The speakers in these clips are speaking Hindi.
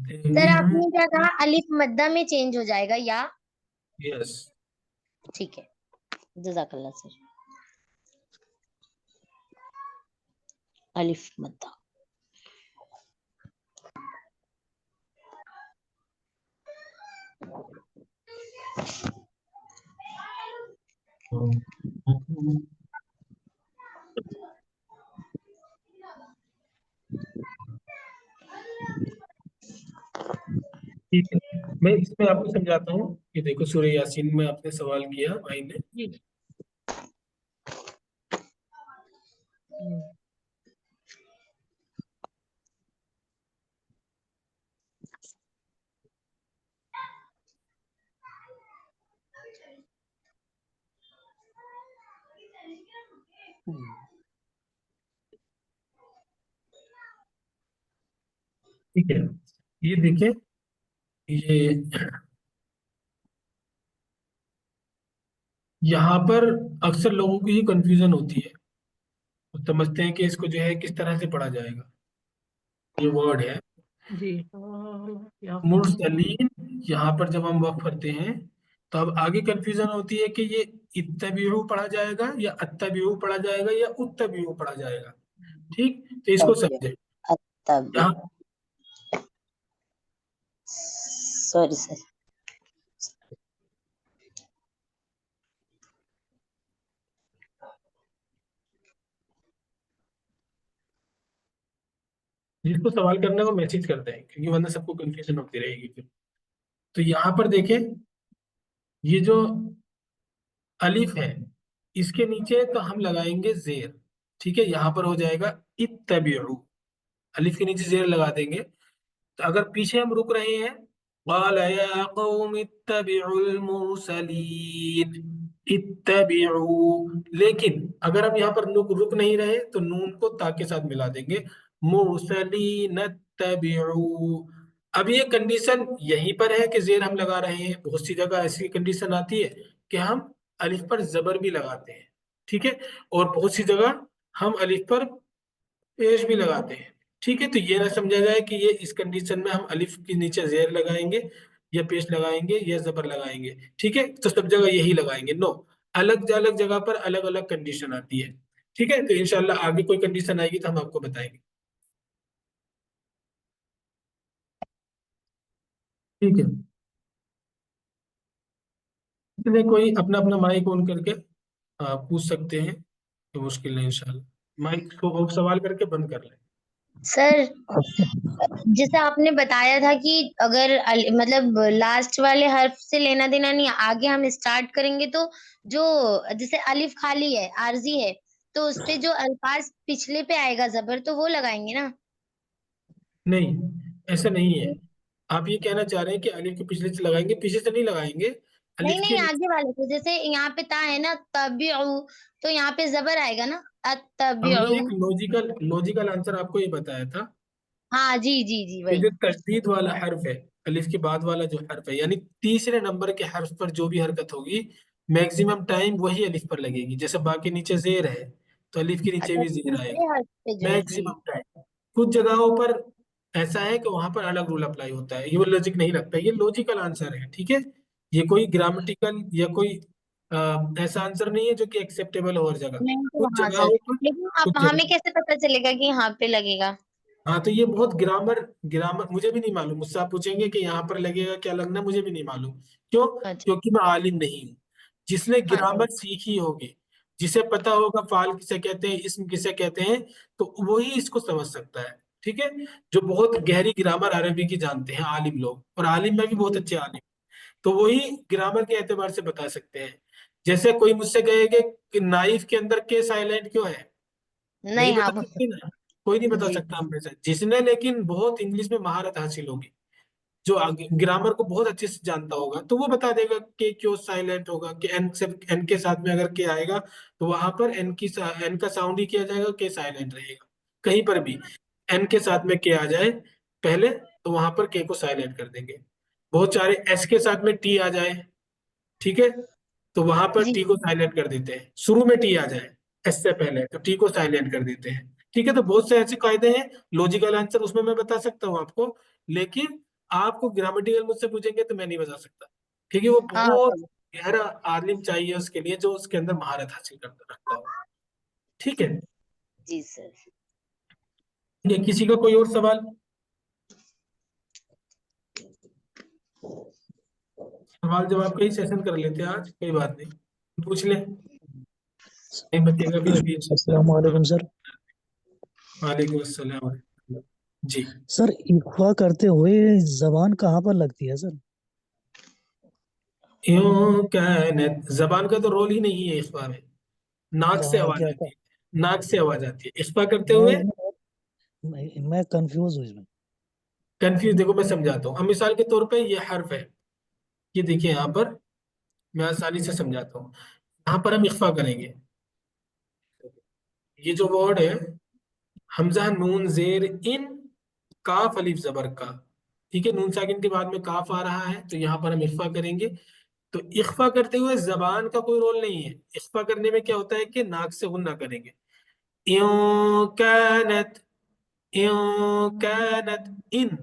सर आपने क्या कहा, अलिफ मद्दा में चेंज हो जाएगा या? यस। ठीक है, जज़ाकल्लाह सर। अलिफ मद्दा। ठीक है, मैं इसमें आपको समझाता हूँ कि देखो सूरह यासीन में आपने सवाल किया भाई ने। जी। ठीक है, ये देखिए, ये यहाँ पर अक्सर लोगों को ये कंफ्यूजन होती है, वो समझते हैं कि इसको जो है किस तरह से पढ़ा जाएगा। ये वर्ड है जी। मुरसलीन, यहाँ पर जब हम वक्फ करते हैं तो अब आगे कंफ्यूजन होती है कि ये इत्तबिउ पढ़ा जाएगा या अत्तबिउ पढ़ा जाएगा या उत्तबिउ पढ़ा जाएगा। ठीक, तो इसको समझे। यहाँ सॉरी सर। जिसको सवाल करने को मैसेज करते हैं, क्योंकि वरना सबको कंफ्यूजन होती रहेगी फिर। तो यहाँ पर देखें, ये जो अलिफ है इसके नीचे तो हम लगाएंगे जेर। ठीक है, यहाँ पर हो जाएगा इत्तबिउ, अलिफ के नीचे जेर लगा देंगे। तो अगर पीछे हम रुक रहे हैं, क़ाल या कौम इत्तबिउल मुरसलीन, इत्तबिउ, लेकिन अगर हम यहाँ पर रुक रुक नहीं रहे तो नून को ता के साथ मिला देंगे, मुरसलीन इत्तबिउ। अब ये कंडीशन यहीं पर है कि जेर हम लगा रहे हैं, बहुत सी जगह ऐसी कंडीशन आती है कि हम अलिफ पर जबर भी लगाते हैं। ठीक है, और बहुत सी जगह हम अलिफ पर पेश भी लगाते हैं। ठीक है, तो ये ना समझा जाए कि ये इस कंडीशन में हम अलिफ के नीचे जेर लगाएंगे या पेश लगाएंगे या जबर लगाएंगे। ठीक है, तो सब जगह यही लगाएंगे, नो, अलग अलग जगह पर अलग अलग कंडीशन आती है। ठीक है, तो इंशाल्लाह आगे कोई कंडीशन आएगी तो हम आपको बताएंगे। ठीक है, इसलिए कोई अपना अपना माइक ऑन करके पूछ सकते हैं, तो मुश्किल नहीं इंशाल्लाह। माइक को ऑफ सवाल करके बंद कर लें। सर जैसे आपने बताया था कि अगर मतलब लास्ट वाले हर्फ से लेना देना नहीं, आगे हम स्टार्ट करेंगे तो जो जैसे अलिफ खाली है, आरजी है, तो उस पे जो अल्फाज पिछले पे आएगा जबर, तो वो लगाएंगे ना? नहीं, ऐसा नहीं है। आप ये कहना चाह रहे हैं कि अलिफ के पिछले से लगाएंगे, पीछे से नहीं लगाएंगे, नहीं अलिफ के नहीं, आगे वाले पे जैसे यहाँ पे ता है ना, तबिउ, तो यहाँ पे जबर आएगा ना, हमने अतबिउ। एक लॉजिकल लॉजिकल आंसर आपको ये बताया था हाँ जी जी जी, कि वही। जो तशदीद वाला हर्फ है, अलिफ के बाद वाला जो हर्फ है, यानी तीसरे नंबर के हर्फ पर जो भी हरकत होगी मैक्सिमम टाइम वही अलिफ पर लगेगी। जैसे बाकी नीचे जेर है तो अलिफ के नीचे अच्छा, भी जेर तीसरे आएगा हर्फ पे जो है जी। Maximum time. कुछ जगहों पर ऐसा है कि वहां पर अलग रूल अप्लाई होता है, ये वो लॉजिक नहीं लगता, ये लॉजिकल आंसर है। ठीक है, ये कोई ग्रामेटिकल या कोई ऐसा आंसर नहीं है जो कि एक्सेप्टेबल हो हर जगह। नहीं तो कुछ हाँ सर, जगहों पर, लेकिन अब कुछ हमें जगह, कैसे पता चलेगा कि यहाँ पे लगेगा? हाँ, तो ये बहुत ग्रामर ग्रामर मुझे भी नहीं मालूम, मुझसे आप पूछेंगे कि यहाँ पर लगेगा क्या लगना, मुझे भी नहीं मालूम। क्यों? अच्छा। क्योंकि मैं आलिम नहीं हूँ। जिसने हाँ सही। ग्रामर सीखी होगी, जिसे पता होगा फाल किसे कहते हैं, इस्म किसे कहते हैं, तो वही इसको समझ सकता है। ठीक है, जो बहुत गहरी ग्रामर अरबी की जानते हैं आलिम लोग, और आलिम में भी बहुत जी। अच्छे आलिम, तो वही ग्रामर के एतबार से बता सकते हैं। जैसे कोई मुझसे कहेगा कि नाइफ के अंदर के साइलेंट क्यों है, नहीं नहीं, हाँ बता सकते ना, कोई नहीं बता जी। सकता हम में से। जिसने लेकिन बहुत इंग्लिश में महारत हासिल होगी, जो ग्रामर को बहुत अच्छे से जानता होगा, तो वो बता देगा कि क्यों साइलेंट होगा, कि एन से एन के साथ में अगर के आएगा तो वहां पर एन का साउंड ही किया जाएगा, के साइलेंट रहेगा। कहीं पर भी एन के साथ में के आ जाए पहले, तो वहां पर के को साइलेंट कर देंगे। बहुत सारे एस के साथ में टी आ जाए, ठीक है, तो वहां पर जी। टी को साइलेंट कर देते हैं। शुरू में टी आ जाए एस से पहले तो टी को साइलेंट कर देते हैं। ठीक है, तो बहुत से ऐसे कायदे हैं, लॉजिकल आंसर उसमें मैं बता सकता हूँ आपको, लेकिन आपको ग्रामेटिकल मुझसे पूछेंगे तो मैं नहीं बता सकता, क्योंकि वो हाँ बहुत सर। गहरा आलिम चाहिए उसके लिए, जो उसके अंदर महारत हासिल करता रखता हो। ठीक है। जी सर। ये किसी का कोई और सवाल? सवाल जवाब का ही सेशन कर लेते हैं आज, कोई बात नहीं, पूछ ले, नहीं बचेगा फिर अभी। अस्सलाम हाँ, वालेकुम सर। वालेकुम अस्सलाम। जी। सर इख्वा करते हुए जबान कहाँ पर लगती है सर? यूं कानत, जबान का तो रोल ही नहीं है इख्फा में, नाक से हाँ आवाज क्या आती था? है, नाक से आवाज आती है इख्फा करते मैं हुए। इसमें मैं कंफ्यूज हूँ इसमें। कंफ्यूज, देखो मैं समझाता हूँ। अब मिसाल के तौर पे ये हर्फ है, ये देखिए यहाँ पर, मैं आसानी से समझाता हूँ। यहाँ पर हम इख्फा करेंगे, ये जो वर्ड है, हमजा नून जेर इन, काफ अलिफ जबर का, ठीक है, नून साकिन के बाद में काफ आ रहा है, तो यहाँ पर हम इख्फा करेंगे। तो इख्फा करते हुए जबान का कोई रोल नहीं है। इख्फा करने में क्या होता है कि नाक से गुन्ना करेंगे। इयों कानत, इयों कानत इन,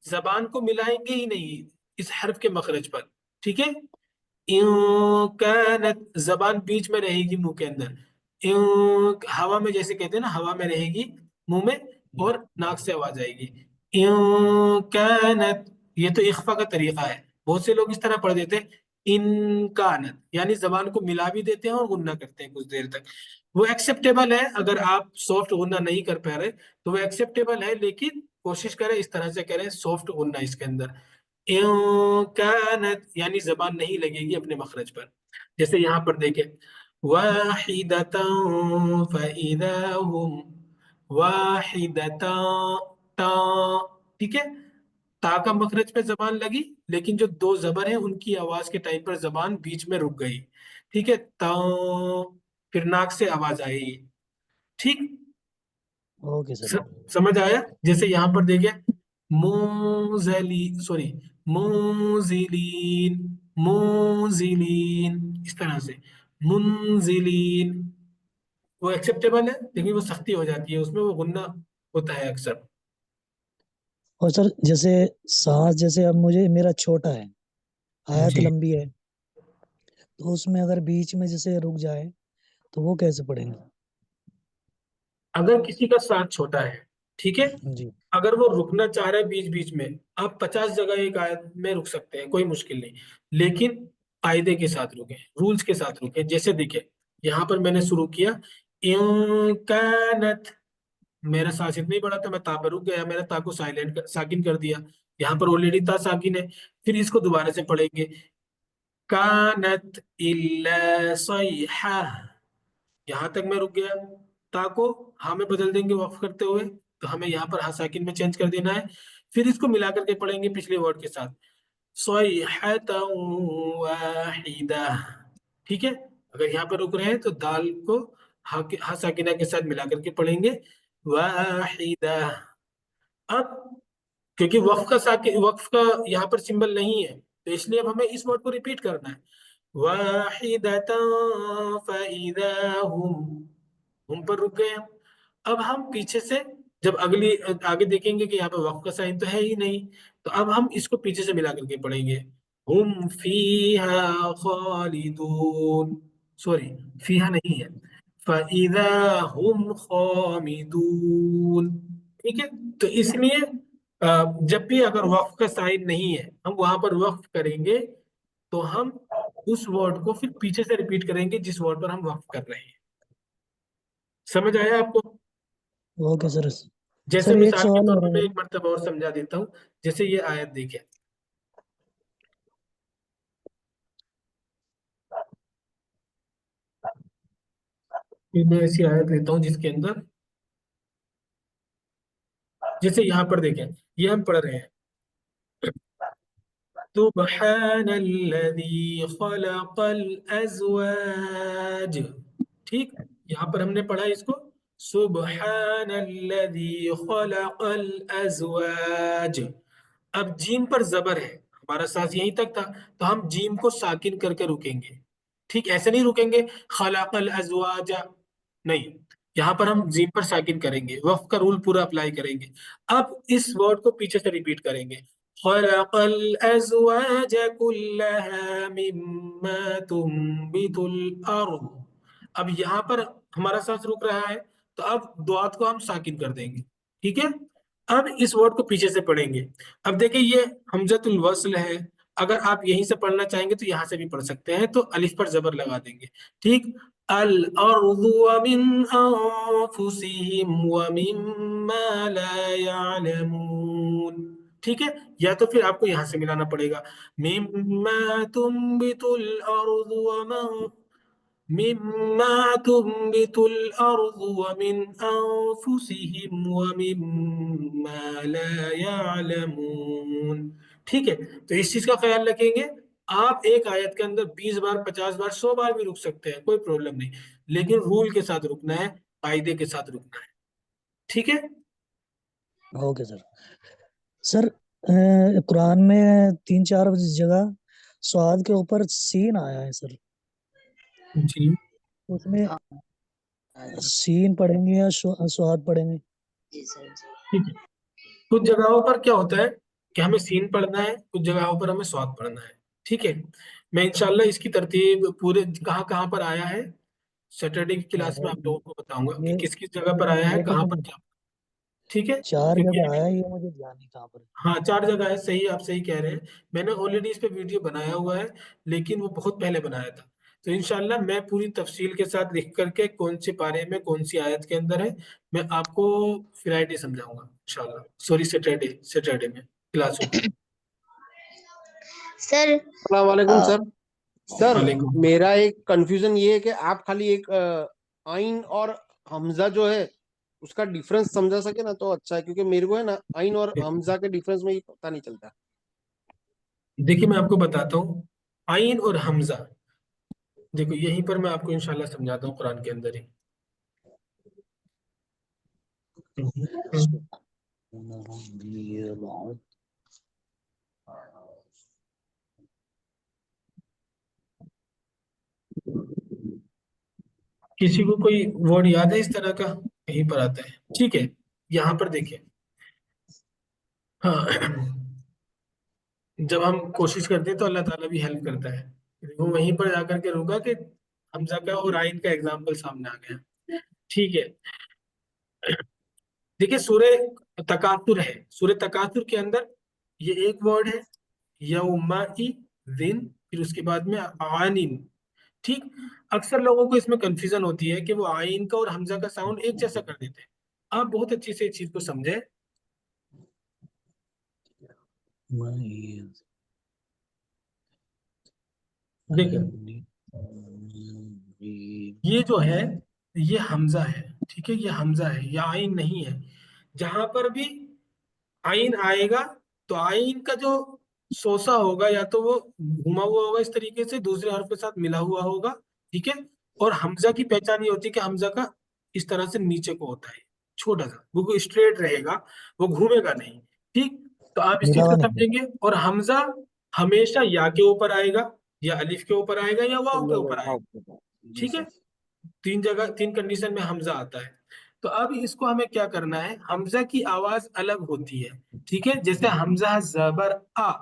जबान को मिलाएंगे ही नहीं इस हर्फ के मखरज पर। ठीक है। इयों कानत, जबान बीच में रहेगी मुंह के अंदर, इयों हवा में, जैसे कहते हैं ना, हवा में रहेगी मुंह में, और नाक से आवाज आएगी। इयों कानत, ये तो इख्फा का तरीका है। बहुत से लोग इस तरह पढ़ देते हैं, इन कानत, यानी जबान को मिला भी देते हैं और गुन्ना करते हैं कुछ देर तक। वो एक्सेप्टेबल है, अगर आप सॉफ्ट गुन्ना नहीं कर पा रहे तो वो एक्सेप्टेबल है, लेकिन कोशिश करें इस तरह से करें सॉफ्ट गुन्ना इसके अंदर। कानत, यानी जबान नहीं लगेगी अपने मखरज पर। जैसे यहाँ पर देखें, वाहिदतन फइदा हुम, वाहिदतन, ता, ठीक है, ता का मखरज पे जबान लगी, लेकिन जो दो जबर है उनकी आवाज के टाइम पर जबान बीच में रुक गई। ठीक है, ता, फिर नाक से आवाज आई। ठीक। ओके स, सर। समझ आया? जैसे यहाँ पर देखिए, मुंजली, सॉरी, मुंजिलीन, मुंजिलीन, इस तरह से, मुंजिलीन, वो एक्सेप्टेबल है, लेकिन वो सख्ती हो जाती है उसमें, वो गुन्ना होता है अक्सर। और सर जैसे सांस, जैसे अब मुझे मेरा छोटा है, आयत जी। लंबी है, तो उसमें अगर बीच में जैसे रुक जाए तो वो कैसे पढ़ेंगे? अगर किसी का सांस छोटा है, ठीक है, जी। अगर वो रुकना चाह रहा है बीच बीच में, आप 50 जगह एक आयत में रुक सकते हैं, कोई मुश्किल नहीं, लेकिन कायदे के साथ रुके, रूल्स के साथ रुके। जैसे देखिए, यहाँ पर मैंने शुरू किया, इन कानत, मेरा सांस इतना ही बड़ा था, मैं ता पर रुक गया, मैंने ता को साइलेंट साकिन कर दिया, यहाँ पर ऑलरेडी ता साकिन है। फिर इसको दोबारा से पढ़ेंगे, कानत इल्ला सैहा, यहां तक मैं रुक गया, ता को हाँ में बदल देंगे वक्फ करते हुए, तो हमें यहाँ पर हाँ साकिन में चेंज कर देना है। फिर इसको मिला करके पढ़ेंगे पिछले वर्ड के साथ, सयहतन वाहिदा। ठीक है। अगर यहाँ पर रुक रहे हैं तो दाल को हाँ के हाँ साकिना के साथ मिला करके पढ़ेंगे, वाहिदा। अब क्योंकि वक्फ का साकिन, वक्फ का यहाँ पर सिंबल नहीं है, तो इसलिए अब हमें इस वर्ड को रिपीट करना है, वाहिदतन फइदा हम पर रुक गए हम। अब हम पीछे से, जब अगली आगे देखेंगे कि यहाँ पे वक्फ का साइन तो है ही नहीं, तो अब हम इसको पीछे से मिला करके पढ़ेंगे, हम फीहा खालिदून, सॉरी, फीहा नहीं है, फइदा हम खामिदून। ठीक है। तो इसलिए जब भी अगर वक्फ का साइन नहीं है, हम वहां पर वक्फ करेंगे, तो हम उस वर्ड को फिर पीछे से रिपीट करेंगे जिस वर्ड पर हम वक्फ कर रहे हैं। समझ आया आपको? Okay sir. जैसे सर एक मिसाल के सवाल तौर और पर मैं है। एक मरतबा और समझा देता हूँ। जैसे ये आयत देखिए, ये मैं ऐसी आयत लेता हूँ जिसके अंदर, जैसे यहाँ पर देखें, ये हम पढ़ रहे हैं, सुब्हानल्लज़ी खलक़ल अज़वाज। ठीक। यहाँ पर हमने पढ़ा इसको, सुब्हानल्लज़ी खलक़ल अज़वाज। अब जीम पर जबर है, हमारा सांस यहीं तक था, तो हम जीम को साकिन करके रुकेंगे। ठीक, ऐसे नहीं रुकेंगे खलक़ल अज़वाजा, नहीं, यहाँ पर हम जीम पर साकिन करेंगे, वक्फ का रूल पूरा अप्लाई करेंगे। अब इस वर्ड को पीछे से रिपीट करेंगे, खलक़ल अज़वाज कुल्लहा मिम्मा तुंबितुल अर्द। अब यहाँ पर हमारा सांस रुक रहा है, तो अब दुआत को हम साकिन कर देंगे। ठीक है, अब इस वर्ड को पीछे से पढ़ेंगे। अब देखिए ये हमजतुल वस्ल है, अगर आप यहीं से पढ़ना चाहेंगे तो यहाँ से भी पढ़ सकते हैं, तो अलिफ पर जबर लगा देंगे। ठीक, अल अर्दु व मिन अनफुसिहिम व मिम्मा ला यअलमून। ठीक है, या तो फिर आपको यहाँ से मिलाना पड़ेगा, मिम्मा तुंबितुल अर्दु व मिम्मा तुंबितुल अर्दु व मिन अनफुसिहिम व मिम्मा ला यअलमून। ठीक है, तो इस चीज का ख्याल रखेंगे। आप एक आयत के अंदर 20 बार, 50 बार, 100 बार भी रुक सकते हैं, कोई प्रॉब्लम नहीं, लेकिन रूल के साथ रुकना है, कायदे के साथ रुकना है। ठीक है, ओके सर। सर कुरान में 3-4 जगह स्वाद के ऊपर सीन आया है सर, जी। उसमें सीन पढ़ेंगे या स्वाद पढ़ेंगे? जी सर जी। ठीक है, कुछ जगहों पर क्या होता है कि हमें सीन पढ़ना है, कुछ जगहों पर हमें स्वाद पढ़ना है। ठीक है, मैं इंशाल्लाह इसकी तरतीब पूरे कहाँ कहाँ पर आया है सैटरडे की क्लास में आप लोगों को बताऊंगा कि ये किस किस जगह पर आया है, ये तो कहाँ पर मुझे क्या। ठीक है, 4 जगह क्योंकि आया, ये मुझे ध्यान नहीं कहाँ पर। हाँ 4 जगह है, सही, आप सही कह रहे हैं। मैंने ऑलरेडी इस पे वीडियो बनाया हुआ है, लेकिन वो बहुत पहले बनाया था। तो इंशाल्लाह मैं पूरी तफसील के साथ लिख करके कौन से पारे में कौन सी आयत के अंदर है, मैं आपको फ्राइडे समझाऊंगा इंशाल्लाह, सॉरी सैटरडे, सैटरडे में क्लास होगी। सर अस्सलाम वालेकुम सर। सर वालेकुम। मेरा एक कंफ्यूजन ये है कि आप खाली एक आइन और हमजा जो है उसका डिफरेंस समझा सके ना तो अच्छा है, क्योंकि मेरे को है ना आइन और हमजा के डिफरेंस में ही पता नहीं चलता। देखिए मैं आपको बताता हूँ, आइन और हमजा, देखो यहीं पर मैं आपको इंशाल्लाह समझाता हूँ कुरान के अंदर ही। किसी को कोई वर्ड याद है इस तरह का, यहीं पर आता है। ठीक है, यहाँ पर देखिए, हाँ जब हम कोशिश करते हैं तो अल्लाह ताला भी हेल्प करता है। वो वहीं पर जाकर के रुका कि हमजा का और आइन का एग्जाम्पल सामने आ गया। ठीक है, देखिए सूर्य तकासुर है, सूर्य तकासुर के अंदर ये एक वर्ड है यौमाई दिन, फिर उसके बाद में आनिन। ठीक, अक्सर लोगों को इसमें कंफ्यूजन होती है कि वो आइन का और हमजा का साउंड एक जैसा कर देते हैं। आप बहुत अच्छी से इस चीज को समझे। देखिए ये जो है ये हमजा है, ठीक है, ये हमजा है, ये आइन नहीं है। जहां पर भी आइन आएगा तो आइन का जो सोसा होगा या तो वो घुमा हुआ होगा इस तरीके से, दूसरे हर्फ के साथ मिला हुआ होगा। ठीक है, और हमजा की पहचान ये होती है कि हमजा का इस तरह से नीचे को होता है, छोटा सा, वो स्ट्रेट रहेगा, वो घूमेगा नहीं। ठीक, तो आप इस मिला चीज हुआ को नहीं है। समझेंगे। और हमजा हमेशा या के ऊपर आएगा, या अलिफ के ऊपर आएगा, या वाव के ऊपर आएगा। जी ठीक है, सर। तीन जगह, तीन कंडीशन में हमजा आता है। तो अब इसको हमें क्या करना है, हमजा की आवाज अलग होती है। ठीक है, जैसे हमजा जबर आ,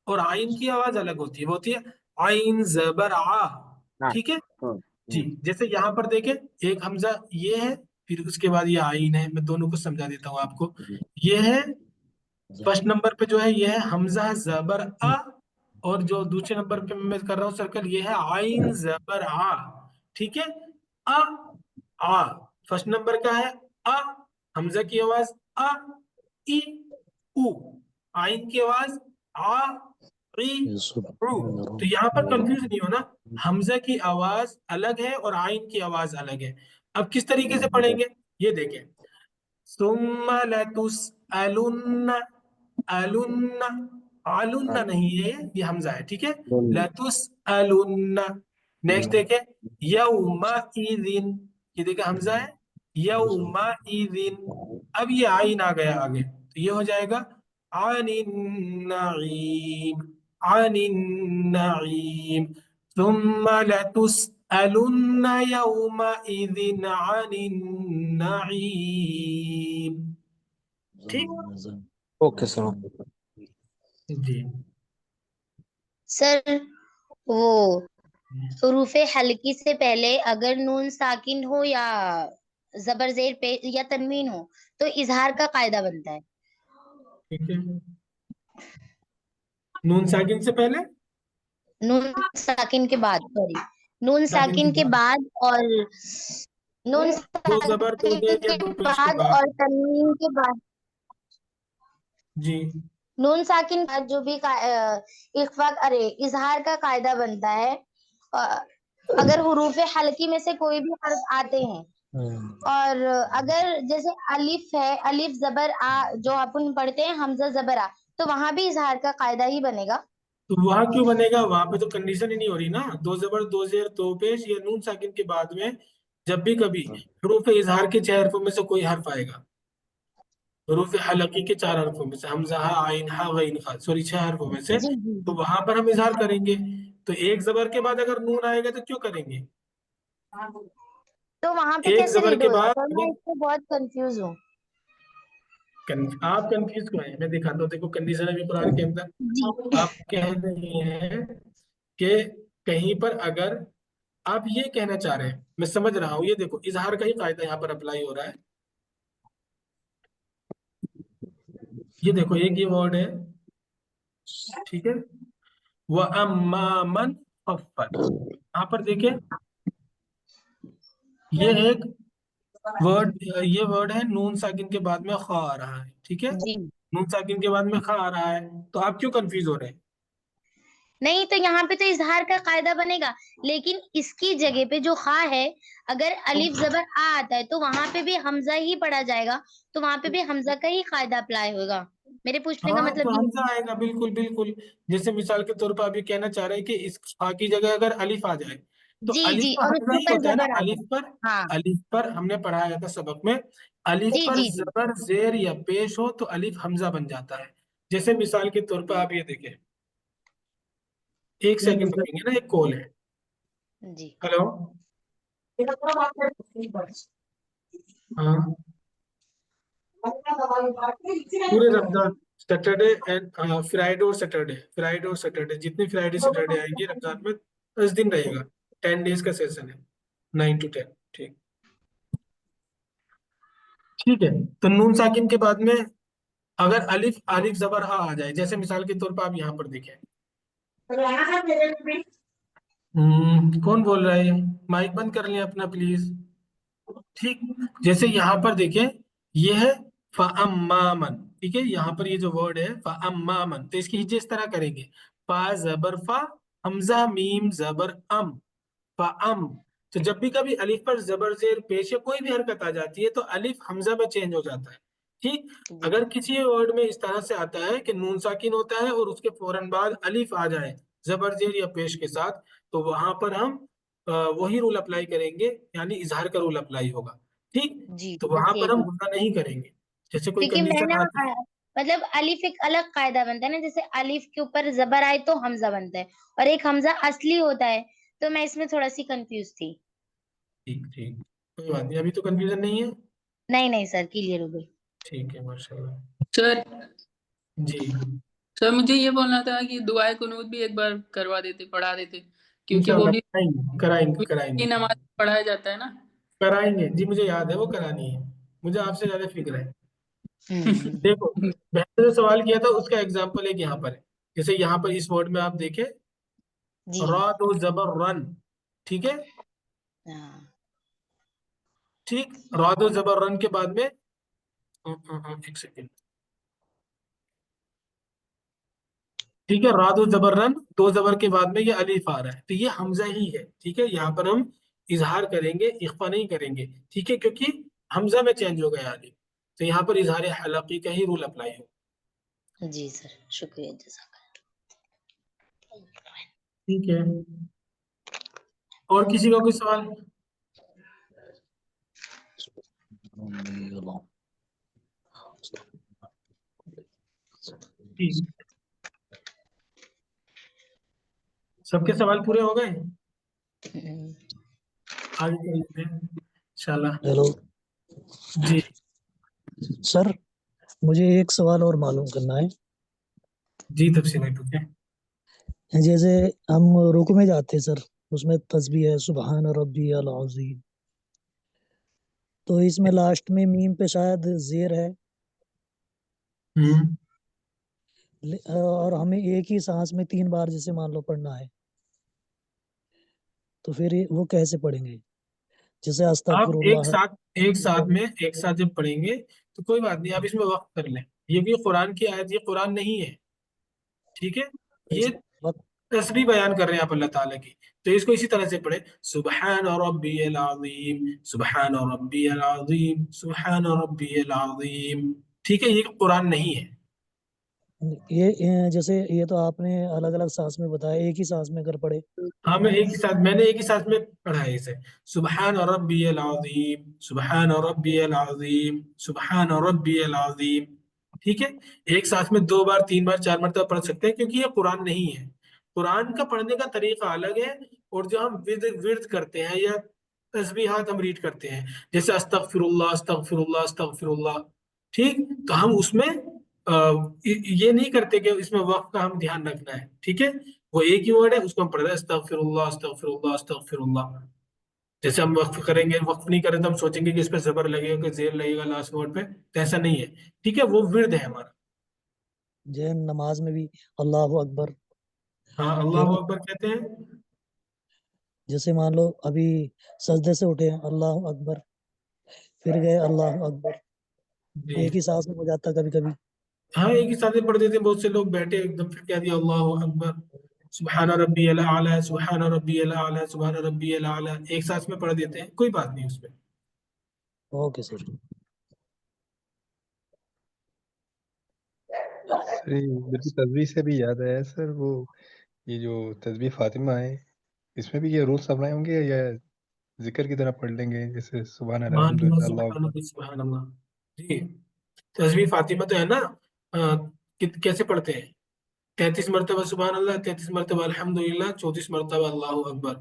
और आइन की आवाज अलग होती है, वो होती है आइन जबर आ। हाँ। ठीक है हाँ। जी, जैसे यहाँ पर देखें, एक हमजा ये है, फिर उसके बाद ये आइन है। मैं दोनों को समझा देता हूँ आपको। ये है फर्स्ट नंबर पे जो है ये है हमजा जबर आ, और जो दूसरे नंबर पे मैं कर रहा हूँ सर्कल, ये है आइन जबर आ। ठीक है, आ, आ फर्स्ट नंबर का है, आ हमजा की आवाज आ, ई, उ आइन की आवाज आ, ई, उ। तो यहाँ पर कंफ्यूज नहीं होना, हमजा की आवाज अलग है और आइन की आवाज अलग है। अब किस तरीके से पढ़ेंगे ये देखें, सुम्मा लतुसअलुन्ना, अलुन्ना, आलुन्ना नहीं है, ये हमजा है। ठीक है, लतुसअलुन्ना। नेक्स्ट देखे यौमा इदिन, ये देखे हमजा है, यौमा इदिन। अब ये आइन आ गया आगे, तो ये हो जाएगा आनिन नईम, आनिन नईम। सुम्मा लतुसअलुन्ना यौमाइदिन अनिन नईम। ठीक, ओके सर। जी। सर वो हुरूफे हल्की से पहले अगर नून साकिन हो या जबर जेर पे या तनवीन हो तो इजहार का कायदा बनता है। ठीक है, नून साकिन से पहले, नून साकिन के बाद, सॉरी, नून साकिन के साकिन के बाद, बाद और नून दो जबर दो साकिन जेर या के दो पेश के बाद बाद। और तनवीन के बाद, जी। नून साकिन का जो भी इख्फा अरे इजहार का कायदा बनता है। अ, अगर हुरूफे हल्की में से कोई भी हर्फ आते हैं और अगर जैसे अलिफ है, अलिफ जबर आ जो अपन पढ़ते हैं, हमजा जबर आ, तो वहां भी इजहार का कायदा ही बनेगा। तो वहां क्यों बनेगा, वहां पे तो कंडीशन ही नहीं हो रही ना, दो जबर दो जेर दो पेश या नून साकिन के बाद में जब भी कभी हरूफ इजहार के 6 हरफों में से कोई हर्फ आएगा, हरूफ हलकी के 4 हरफों में से, हमजा हा आइन हा गइन खा, सॉरी 6 हरफों में से, जी जी तो जी। वहां पर हम इजहार करेंगे। तो एक जबर के बाद अगर नून आएगा तो क्यों करेंगे, तो वहां पे एक कैसे जबर रीड के होएगा बाद सर? मैं अगर इससे बहुत कंफ्यूज हूँ। आप कंफ्यूज क्यों है, मैं दिखाता हूँ, देखो कंडीशन अभी कुरान के अंदर जी आप कह रहे हैं कि कहीं पर अगर आप ये कहना चाह रहे हैं, मैं समझ रहा हूँ, ये देखो इजहार का ही कायदा यहाँ पर अप्लाई हो रहा है। ये देखो एक ये वर्ड है, ठीक है, व अम्मा मन खफ्फत, यहाँ पर देखिए ये एक वर्ड, ये वर्ड है नून साकिन के बाद में खा आ रहा है, ठीक है, जी। नून साकिन के बाद में खा आ रहा है, तो आप क्यों कंफ्यूज हो रहे हैं। नहीं, तो यहाँ पे तो इजहार का कायदा बनेगा, लेकिन इसकी जगह पे जो खा है, अगर तो अलिफ जबर आ आता है तो वहां पे भी हमजा ही पढ़ा जाएगा, तो वहां पे भी हमजा का ही कायदा अप्लाई होगा। मेरे पूछने का हाँ, तो मतलब ये हमजा आएगा, बिल्कुल बिल्कुल। जैसे मिसाल के तौर पर अभी कहना चाह रहे हैं कि इस खा की जगह अगर अलिफ आ जाए, तो जी अलिफ जी, तो और हमजा उसके ही ऊपर होता है ना, जबर आ जाए। हाँ। अलिफ पर हमने पढ़ाया था सबक में, अलिफ जी पर जी जी। जबर जेर या पेश हो तो अलिफ हमजा बन जाता है। जैसे मिसाल के तौर पर आप ये देखें, एक सेकंड रुकेंगे ना, एक कॉल है। जी हेलो। हाँ, पूरे रमजान, सैटरडे एंड फ्राइडे और सैटरडे, फ्राइडे और सैटरडे, जितनी फ्राइडे सैटरडे आएंगे रमजान में 10 दिन रहेगा, 10 डेज का सेशन है, 9 to 10। ठीक, ठीक है। तो नून साकिन के बाद में अगर अलिफ अलिफ जबर आ जाए, जैसे मिसाल के तौर पर आप यहाँ पर देखें, कौन बोल रहा है, माइक बंद कर लें अपना प्लीज। ठीक, जैसे यहाँ पर देखें, ये है फ़अम्मामन, ठीक है, यहाँ पर ये जो वर्ड है फ़अम्मामन, तो इसकी हिज्जे इस तरह करेंगे, फा जबर फा, हमजा मीम जबर अम, फ़अम। तो जब भी कभी अलिफ पर जबर जेर पेश या कोई भी हरकत आ जाती है तो अलिफ हमजा में चेंज हो जाता है। ठीक, जी अगर किसी वर्ड में इस तरह से आता है कि नून साकिन होता है और उसके फौरन बाद अलिफ आ जाए जबर जेर या पेश के साथ, तो वहां पर हम वही रूल अप्लाई करेंगे, यानी इजहार का रूल अप्लाई होगा। ठीक, जी, तो वहां ओके पर हम जी। गुना नहीं करेंगे, जैसे कोई क्योंकि मैं कंडीशन ना आती है। मतलब अलिफ एक अलग कायदा बनता है ना, जैसे अलिफ के ऊपर जबर आए तो हमजा बनता है, और एक हमजा असली होता है, तो मैं इसमें थोड़ा सी कंफ्यूज थी। ठीक ठीक, कोई बात नहीं, अभी तो कंफ्यूजन नहीं है। नहीं नहीं सर, क्लियर हो गई। ठीक है, माशाल्लाह। सर जी, सर मुझे ये बोलना था कि दुआए कुनूत भी एक बार करवा देते, पढ़ा देते, क्योंकि वो इंशाल्लाह भी कराएंगे कराएंगे की कराएंगे नमाज में पढ़ाया जाता है ना। कराएंगे जी, मुझे याद है वो करानी है, मुझे आपसे ज्यादा फिक्र है। हम्म। देखो, मैंने जो सवाल किया था उसका एग्जाम्पल एक यहाँ पर है, जैसे यहाँ पर इस वर्ड में आप देखें, जी रा दो जबर रन, ठीक है, हाँ। ठीक, रा दो जबर रन के बाद में एक सेकेंड, ठीक है, रा दो जबर रन, दो जबर के बाद में ये अलीफ आ रहा है, तो ये हमजा ही है, ठीक है, यहाँ पर हम इजहार करेंगे, इख्फा नहीं करेंगे, ठीक है, क्योंकि हमजा में चेंज हो गया अलीफ, तो यहाँ पर इजहार हलकी का ही रूल अप्लाई हो। जी सर, शुक्रिया जज़ाकल्लाह। ठीक है, और किसी का कोई सवाल। ठीक, सबके सवाल पूरे हो गए, हम्म। आगे चलते हैं इंशाल्लाह। हेलो जी, सर, मुझे एक सवाल और मालूम करना है। जी तफसील में पूछे। जैसे हम रुकू में जाते हैं सर, उसमें तस्बीह है सुबहान रब्बियल अज़ीम, तो इसमें लास्ट में मीम पे शायद जेर है, हम्म। और हमें एक ही सांस में 3 बार जैसे मान लो पढ़ना है, तो फिर वो कैसे पढ़ेंगे? जैसे आप एक अस्तगफिरुल्लाह। साथ एक साथ जब पढ़ेंगे तो कोई बात नहीं, आप इसमें वक्त कर लें। ये भी कुरान की आयत, ये कुरान नहीं है, ठीक है। ये कैसे वक्त? तस्बीह बयान कर रहे हैं आप अल्लाह ताला की। तो इसको इसी तरह से पढ़े, सुबहान रब्बियल अज़ीम, सुबहान रब्बियल अज़ीम, सुबहान रब्बियल अज़ीम। ठीक है, ये कुरान नहीं है। ये जैसे ये तो आपने अलग अलग सांस में बताया, एक ही सांस में अगर पढ़े? हाँ, मैंने एक ही साथ में पढ़ा है इसे। सुबहान रब्बियल अज़ीम, सुबहान रब्बियल अज़ीम, सुबहान रब्बियल अज़ीम। ठीक है। एक साथ में 2 बार 3 बार 4 मरतबा पढ़ सकते हैं, क्योंकि ये कुरान नहीं है। कुरान का पढ़ने का तरीका अलग है। और जो हम विर्द विर्द करते हैं या तस्बीहात हम रीड करते हैं, जैसे अस्तगफिरुल्लाह अस्तगफिरुल्लाह अस्तगफिरुल्लाह, ठीक, तो हम उसमें ये नहीं करते कि इसमें वक्त का हम ध्यान रखना है। ठीक है। वो एक ही वर्ड है, उसको हम पढ़ रहे हैं अस्तगफिरुल्लाह अस्तगफिरुल्लाह अस्तगफिरुल्लाह। जैसे हम वक्फ करेंगे, वक्फ नहीं करें तो हम सोचेंगे कि इस पे जबर लगेगा कि जेर लगेगा लास्ट वर्ड पे, तो ऐसा नहीं है। ठीक है, वो विर्द है हमारा। जैसे नमाज में भी अल्लाह अकबर, हाँ, अल्लाह फिर अकबर कहते हैं। जैसे मान लो अभी सजदे से उठे हैं अल्लाह अकबर, फिर गए अल्लाह अकबर, जी। एक ही सांस में हो जाता कभी कभी। हाँ, एक ही साथ में पढ़ देते हैं। बहुत से लोग बैठे एकदम फिर कह दिया अल्लाह अकबर, सुबहान रब्बियल आला, सुबहान रब्बियल आला, सुबहान रब्बियल आला, एक साथ में पढ़ देते हैं, कोई बात नहीं उसमें। Okay sir. सर ये मेरे को तस्बीह से भी याद आया सर, वो ये जो तस्बीह फातिमा है, इसमें भी ये रूल्स अपनाए होंगे या जिक्र की तरह पढ़ लेंगे, जैसे सुबहान अल्लाह सुबहान अल्लाह, अल्हम्दुलिल्लाह अल्लाहु सुबहान अकबर? अल्लाह, सुबहान अल्लाह। जी। तस्बीह फातिमा तो है ना, कैसे पढ़ते हैं? 33 मरतबा सुबहान अल्लाह, 33 मरतबा अल्हम्दुलिल्लाह, 34 मरतबा अल्लाह अकबर।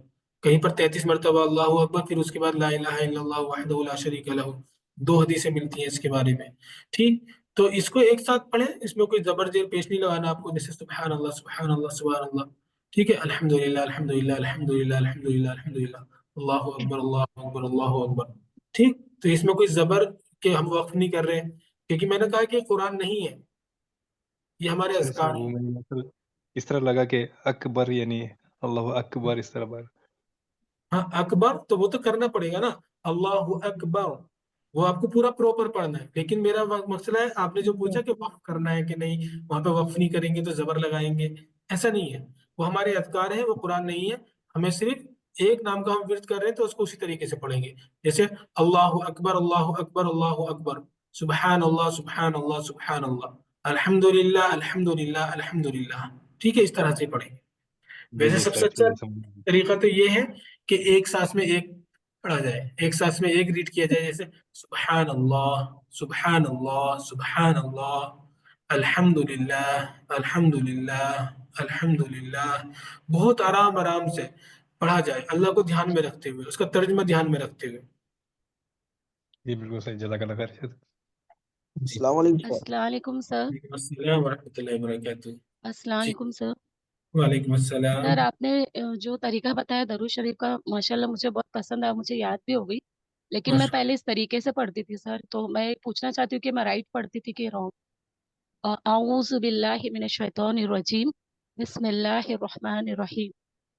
कहीं पर 33 मरतबा अल्लाह अकबर, फिर उसके बाद ला इलाहा इल्लल्लाह वहदहु ला शरीका लहू। 2 हदीसें मिलती हैं इसके बारे में। ठीक। तो इसको एक साथ पढ़े, इसमें कोई जबर जेर पेश नहीं लगाना आपको, जैसे सुबहान अल्लाह सुबहान अल्लाह सुबहान अल्लाह। ठीक है, अल्हम्दुलिल्लाह अल्हम्दुलिल्लाह अल्हम्दुलिल्लाह अल्हम्दुलिल्लाह अल्हम्दुलिल्लाह, अल्लाहु अकबर अल्लाहु अकबर अल्लाहु अकबर। ठीक। तो इसमें कोई जबर के हम वक्फ नहीं कर रहे, क्योंकि मैंने कहा कि कुरान नहीं है, ये हमारे अच्छा सर, अज़कार वो हैं। मैंने मतलब इस तरह लगा कि अकबर यानी अल्लाह अकबर इस तरह बार। हाँ, अकबर तो वो तो करना पड़ेगा ना, अल्लाह अकबर, वो आपको पूरा प्रॉपर पढ़ना है। लेकिन मेरा मसला है, आपने जो पूछा कि वक्फ करना है कि नहीं, वहां पे वक्फ नहीं करेंगे तो जबर लगाएंगे, ऐसा नहीं है। वो हमारे अज़कार हैं, वो कुरान नहीं है। हमें सिर्फ एक नाम का हम विर्द कर रहे हैं, तो उसको उसी तरीके से पढ़ेंगे। जैसे अल्लाह अकबर अल्लाह अकबर अल्लाह अकबर, सुबहान अल्लाह सुबहान अल्लाह सुबहान अल्लाह, अल्हम्दुलिल्लाह अल्हम्दुलिल्लाह अल्हम्दुलिल्लाह। ठीक है, इस तरह से पढ़ेंगे। जी वैसे जी सबसे सर, ठीक अच्छा है, समझ गया। तरीका तो ये है कि एक सांस में एक पढ़ा जाए, एक सांस में एक रीड किया जाए, जैसे सुबहान अल्लाह सुबहान अल्लाह सुबहान अल्लाह, अल्हम्दुलिल्लाह अल्हम्दुलिल्लाह अल्हम्दुलिल्लाह। बहुत आराम आराम से पढ़ा जाए, अल्लाह को ध्यान में रखते हुए, उसका तर्जुमा ध्यान में रखते हुए। जी बिल्कुल सही, जज़ाकल्लाह खैर। जी। अस्सलाम वालेकुम सर। अस्सलाम वालेकुम सर। वालेकुम अस्सलाम वरहमतुल्लाहि वबरकातुहू। अस्सलाम जी। वालेकुम सर। वालेकुम अस्सलाम। सर आपने जो तरीका बताया दरूद शरीफ का, माशाल्लाह मुझे बहुत पसंद आया, मुझे याद भी हो गई। लेकिन मैं माशा पहले इस तरीके से पढ़ती थी सर, तो मैं पूछना चाहती हूँ कि मैं राइट पढ़ती थी कि रॉन्ग? आऊज़ु बिल्लाहि मिनश शैतानिर रजीम, बिस्मिल्लाहिर रहमानिर रहीम,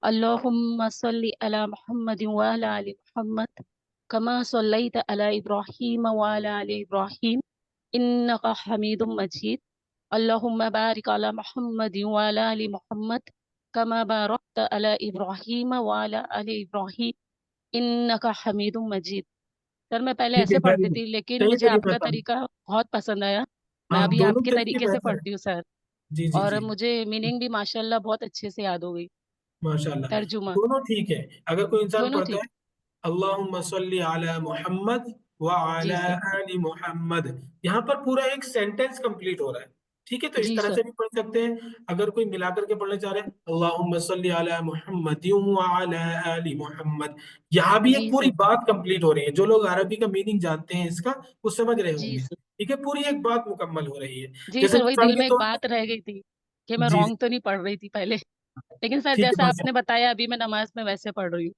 अल्लाहुम्मा सल्लि अला मुहम्मदिन व अला आलि मुहम्मद, कमा सल्लैता अला इब्राहीम व अला आलि इब्राहीम, इन्नका हमीदुम मजीद, अल्लाहुम्मा बारिक अला मुहम्मदिन व अला आलि मुहम्मद, कमा बारकता अला इब्राहीम व अला आलि इब्राहीम, इन्नका हमीदुम मजीद। सर मैं पहले ठीक है, ऐसे वेरी पढ़ती गुड। थी, लेकिन सही मुझे तरीका आपका था। तरीका बहुत पसंद आया। मैं हाँ, अभी दोनों आपके तरीके तरीके से बेहतर है। पढ़ती हूँ सर, जी जी और जी। मुझे मीनिंग भी माशाल्लाह बहुत अच्छे से याद हो गई, माशाल्लाह। तर्जुमा। दोनों ठीक है। अगर कोई इंसान दोनों पढ़ता है ठीक। अल्लाहुम्मा सल्ली अला मुहम्मद व जी अला सर। आलि मुहम्मद, यहाँ पर पूरा एक सेंटेंस कंप्लीट हो रहा है। ठीक है, तो इस जी तरह सर। से भी पढ़ सकते हैं। अगर कोई मिला करके पढ़ना चाह रहे हैं अल्लाहुम्मा सल्ली अला मुहम्मद व अला आलि मुहम्मद, यहाँ भी एक जी पूरी सर। बात कंप्लीट हो रही है। जो लोग अरबी का मीनिंग जानते हैं इसका, वो समझ रहे जी होंगे। सर। ठीक है, पूरी एक बात मुकम्मल हो रही है। जी जैसे सर, वही मिसाल दिल के में एक तौर बात रह गई थी। कि मैं जी रॉन्ग तो नहीं पढ़ रही थी पहले। लेकिन सर ठीक है जैसा बस, आपने बताया अभी मैं नमाज में वैसे पढ़ रही हूँ।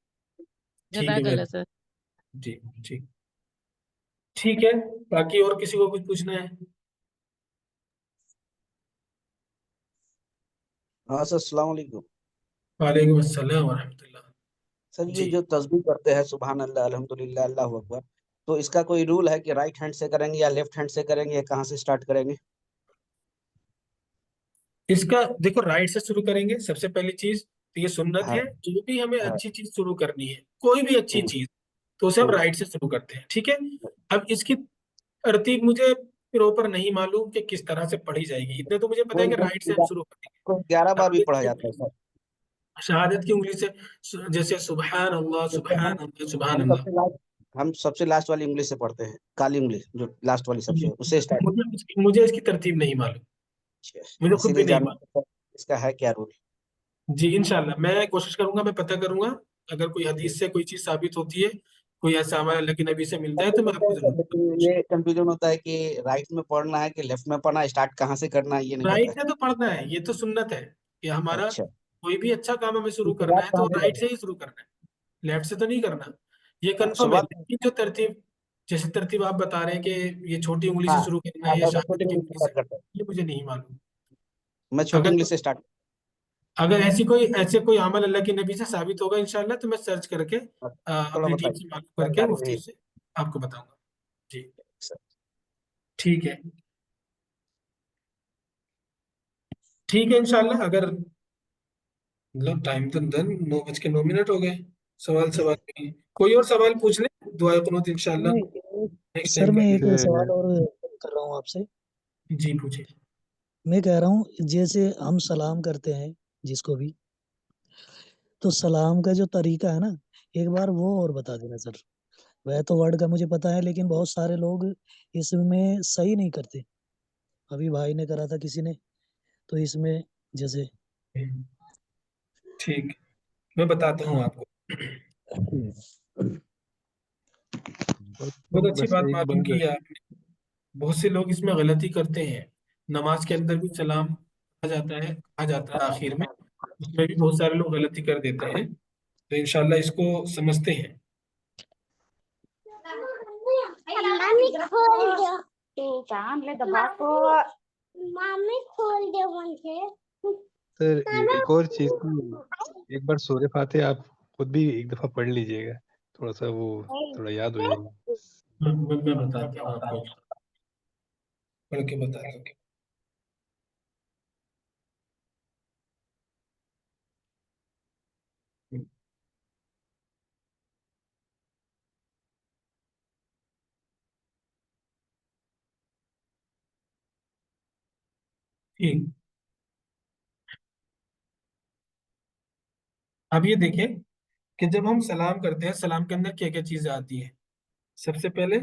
ठीक है जज़ाकल्ला सर। जी ठीक, ठीक है। बाकी और किसी को कुछ पूछना है? हाँ सर, अस्सलाम वालेकुम। वालेकुम अस्सलाम वरहमतुल्लाह। सर ये जी, जो तस्बीह करते हैं सुबहान अल्लाह अल्हम्दुलिल्लाह अल्लाहू अकबर, तो इसका कोई रूल है कि राइट हैंड से करेंगे या लेफ्ट हैंड से करेंगे, या कहाँ से स्टार्ट करेंगे? इसका देखो, राइट से शुरू करेंगे सबसे पहली चीज, तो ये सुन्नत हाँ है। जो भी हमें हाँ। अच्छी चीज शुरू करनी है, कोई भी अच्छी हम्म, चीज, तो उसे हम हम्म। राइट से शुरू करते हैं, ठीक है। अब इसकी तरतीब मुझे प्रॉपर नहीं मालूम कि किस तरह से पढ़ी जाएगी, इतने तो मुझे पता है कोई कि राइट से हम कोई शुरू करेंगे। कोई 11 बार भी शहादत पढ़ा की जाता है उंगली, सर। शहादत की उंगली से, जैसे सुबहान अल्लाह जैसे सुबहान अल्लाह सुबहान हम अल्लाह। सबसे लास्ट हम सबसे लास्ट वाली उंगली से पढ़ते हैं, काली उंगली जो लास्ट वाली सबसे, उससे स्टार्ट। मुझे इसकी तरतीब नहीं मालूम, मुझे खुद भी इसीलिए नहीं जानना मालूम। है सर, इसका है क्या रूल? जी इंशाल्लाह मैं कोशिश करूंगा, मैं पता करूंगा। अगर कोई हदीस से कोई चीज साबित होती है, कोई ऐसा हमारे अल्लाह के नबी से मिलता है, सबसे तो मैं मिलते आपको हैं सर, जरूर लेकिन बताऊंगा। ये कंफ्यूजन होता है कि राइट में पढ़ना है कि लेफ्ट में पढ़ना है, स्टार्ट कहाँ से करना है ये नहीं पता राइट है। से तो पढ़ना है, ये तो सुन्नत है कि हमारा अच्छा, कोई भी अच्छा काम हमें शुरू करना शुरुआत है तो कहाँ से राइट करना से ही शुरू करना है, लेफ्ट से तो नहीं करना। ये है? हाँ, कंफर्म है, शुरुआत। लेकिन जो तरतीब, जैसे तरतीब आप बता रहे हैं कि ये छोटी उंगली से हाँ शुरू करना हाँ है या सर, मैं शहादत छोटी की उंगली से उंगली से, स्टार्ट करता हूँ। ये मुझे नहीं मालूम। मैं छोटी अगर उंगली से स्टार्ट। अगर ऐसे कोई अमल अल्लाह के नबी से साबित होगा इंशाल्लाह, तो मैं सर्च करके थोड़ा अपनी टीम बताइए, से मालूम करके जानकारी मुफ्ती रही से आपको बताऊंगा। जी सर। ठीक है, ठीक है इंशाल्लाह। अगर मतलब टाइम तो डन, 9:09 हो गए। सवाल सवाल नहीं। कोई और सवाल पूछ ले, दुआ कुनूत इंशाल्लाह मैं नेक्स्ट सर टाइम मैं कर एक लेंगे। सवाल और कर रहा हूँ आपसे। जी पूछिए। मैं कह रहा हूँ जैसे हम सलाम करते हैं जिसको भी, तो सलाम का जो तरीका है ना, एक बार वो और बता देना सर। वह तो वर्ड का मुझे पता है, लेकिन बहुत सारे लोग इसमें सही नहीं करते। अभी भाई ने करा था किसी ने, तो इसमें जैसे ठीक, मैं बताता हूँ आपको। बहुत अच्छी बस बात एक मालूम बार। की है आपने। बहुत से लोग इसमें गलती करते हैं। नमाज के अंदर भी सलाम कहा जाता है आखिर में, उसमें भी बहुत सारे लोग गलती कर देते हैं। तो इंशाल्लाह इसको समझते हैं। मम्मी खोल दो। चांद ले दबा को। मम्मी खोल दे मुझे। सर मामा एक और चीज थी, खोल एक बार सूरह फातिहा आप खुद भी एक दफा पढ़ लीजिएगा, थोड़ा सा वो थोड़ा याद हो जाएगा। मैं बताता हूँ आपको, पढ़ के बताता हूँ। ठीक, अब ये देखें कि जब हम सलाम करते हैं, सलाम के अंदर क्या क्या चीजें आती है। सबसे पहले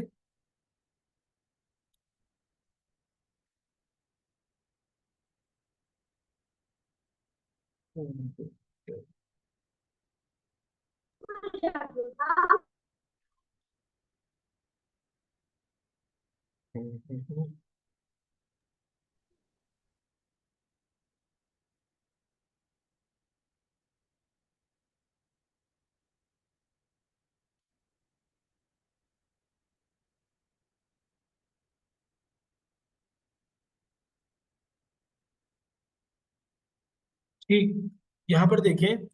ठीक, यहाँ पर देखें,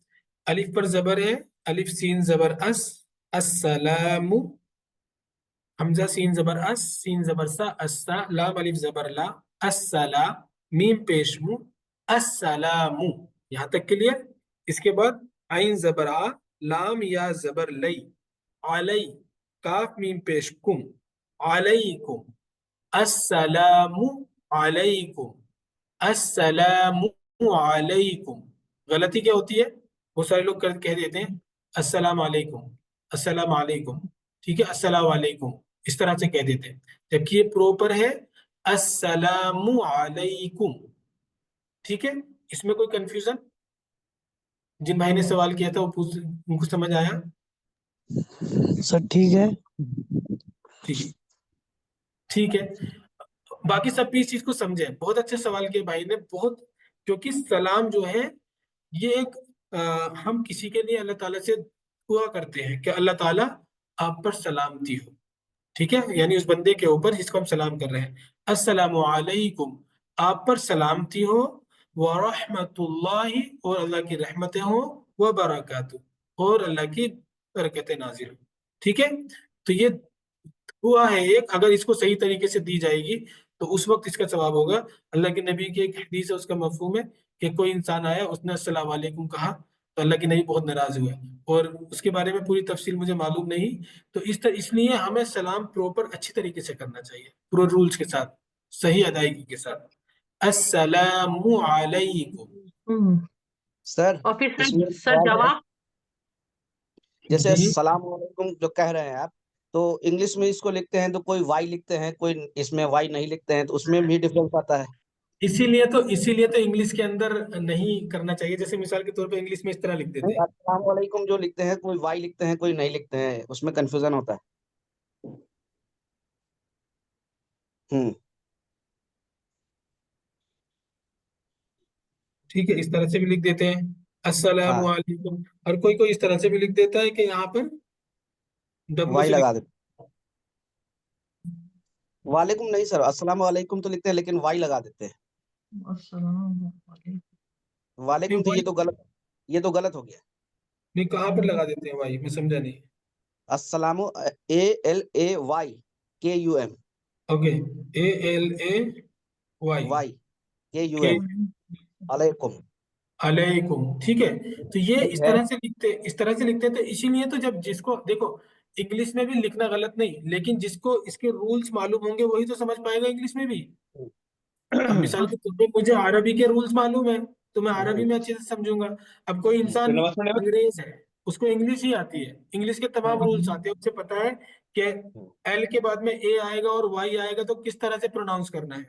अलिफ पर जबर है, अलिफ सीन जबर अस, अस्सलामु, हमजा सीन जबर अस, सीन जबर सा, अस्सा, लाम अलिफ जबर ला, अस्सला, मीम पेश मु, अस्सलामु। यहाँ तक क्लियर। इसके बाद आइन जबर आ, लाम या जबर लई, अलई, काफ मीम पेश कुम, अलैकुम, अस्सलामु अलैकुम, अस्सलामु अलैकुम। गलती क्या होती है, बहुत सारे लोग कह देते हैं अस्सलाम वालेकुम, अस्सलाम वालेकुम, ठीक है, अस्सलाम वालेकुम, इस तरह से कह देते हैं, जबकि ये प्रॉपर है अस्सलामु अलैकुम। ठीक है, इसमें कोई कंफ्यूजन? जिन भाई ने सवाल किया था वो पूछ, उनको समझ आया? सर ठीक है। ठीक है, ठीक है। बाकी सब भी इस चीज को समझे, बहुत अच्छे सवाल किए भाई ने, बहुत क्योंकि सलाम जो है ये एक हम किसी के लिए अल्लाह ताला से दुआ करते हैं कि अल्लाह ताला आप पर सलामती हो, ठीक है, यानी उस बंदे के ऊपर जिसको हम सलाम कर रहे हैं, अस्सलामु अलैकुम, आप पर सलामती हो, व रहमतुल्लाहि, और अल्लाह की रहमतें हो, व बरकातु, और अल्लाह की बरकतें नाजिल हो, ठीक है। तो ये दुआ है एक, अगर इसको सही तरीके से दी जाएगी तो उस वक्त इसका सवाब होगा। अल्लाह के नबी की एक हदीस है, उसका मफहूम है कि कोई इंसान आया, उसने अस्सलाम वालेकुम कहा, तो अल्लाह के नबी बहुत नाराज हुए, और उसके बारे में पूरी तफसील मुझे मालूम नहीं। तो इसलिए हमें सलाम प्रॉपर अच्छी तरीके से करना चाहिए, पूरे रूल्स के साथ, सही अदायगी के साथ, अस्सलामु अलैकुम। सर और फिर इसमें सर एक सवाल है, जवाब जैसे जी सलाम वालेकुम जो कह रहे हैं आप, तो इंग्लिश में इसको लिखते हैं तो कोई वाई लिखते हैं, कोई इसमें वाई नहीं लिखते हैं, तो उसमें भी डिफरेंस आता है। इसीलिए तो इंग्लिश के अंदर नहीं करना चाहिए। जैसे मिसाल के तौर पे इंग्लिश में इस तरह लिख देते नहीं, हैं। अस्सलाम वालेकुम जो लिखते हैं, कोई वाई लिखते हैं, कोई नहीं लिखते हैं, उसमें कंफ्यूजन होता है। हम्म। ठीक है, इस तरह से भी लिख देते हैं अस्सलाम हाँ, वालेकुम, और कोई कोई इस तरह से भी लिख देता है कि यहाँ पर डब्लू वाई से लिख। लगा देते। वालेकुम नहीं सर, अस्सलाम वालेकुम तो लिखते हैं लेकिन वाई लगा देते हैं। नहीं वालेकुम तो भाई, ये तो गलत हो गया। नहीं कहाँ पर लगा देते हैं भाई, मैं समझा नहीं। अस्सलामु ALAYKUM, ओके, ALAY वाई के KUM, अलैकुम। अलैकुम, ठीक है। तो ये ठीक इस है। तरह से लिखते, इस तरह से लिखते, तो इसीलिए तो जब जिसको देखो, इंग्लिश में भी लिखना गलत नहीं, लेकिन जिसको इसके रूल्स मालूम होंगे वही तो समझ पाएगा इंग्लिश में भी। अब मिसाल के तौर पे मुझे अरबी के रूल्स मालूम है, तो मैं अरबी में अच्छे से समझूंगा। अब कोई इंसान अंग्रेज है, उसको इंग्लिश ही आती है, इंग्लिश के तमाम रूल्स आते हैं, उसे पता है कि एल के बाद में ए आएगा और वाई आएगा तो किस तरह से प्रोनाउंस करना है,